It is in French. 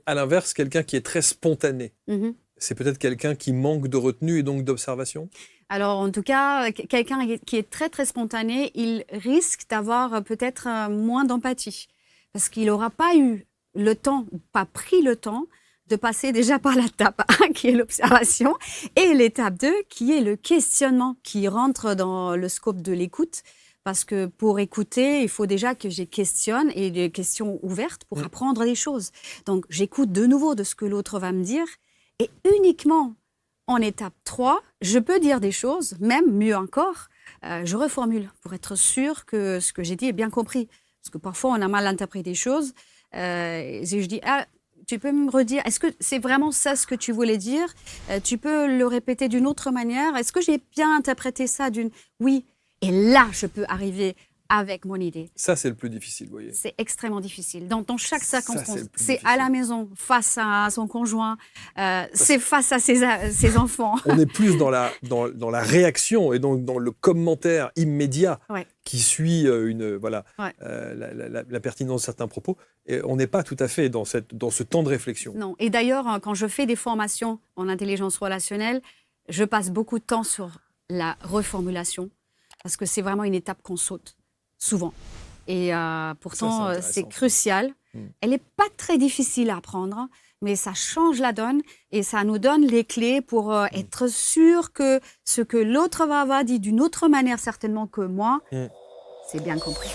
À l'inverse, quelqu'un qui est très spontané, Mhm. c'est peut-être quelqu'un qui manque de retenue et donc d'observation? Alors, en tout cas, quelqu'un qui est très, très spontané, il risque d'avoir peut-être moins d'empathie. Parce qu'il n'aura pas eu le temps, pas pris le temps de passer déjà par l'étape 1, qui est l'observation, et l'étape 2, qui est le questionnement, qui rentre dans le scope de l'écoute. Parce que pour écouter, il faut déjà que je questionne, et des questions ouvertes pour apprendre des choses. Donc, j'écoute de nouveau de ce que l'autre va me dire, et uniquement en étape 3, je peux dire des choses, même mieux encore, je reformule pour être sûr que ce que j'ai dit est bien compris. Parce que parfois, on a mal interprété des choses. Et je dis, ah, tu peux me redire, est-ce que c'est vraiment ça ce que tu voulais dire? Tu peux le répéter d'une autre manière? Est-ce que j'ai bien interprété ça d'une... Oui. Et là, je peux arriver avec mon idée. Ça, c'est le plus difficile, vous voyez. C'est extrêmement difficile. Dans chaque Ça, circonstance, c'est le plus c'est à la difficile. maison, face à son conjoint, c'est face à ses enfants. On est plus dans la réaction et donc dans le commentaire immédiat Ouais, qui suit ouais. la pertinence de certains propos. Et on n'est pas tout à fait dans ce temps de réflexion. Non. Et d'ailleurs, quand je fais des formations en intelligence relationnelle, je passe beaucoup de temps sur la reformulation parce que c'est vraiment une étape qu'on saute souvent. Et pourtant, Ça, c'est c'est intéressant, ça. crucial. Elle n'est pas très difficile à apprendre, mais ça change la donne et ça nous donne les clés pour être sûr que ce que l'autre va avoir dit d'une autre manière certainement que moi, c'est bien compris.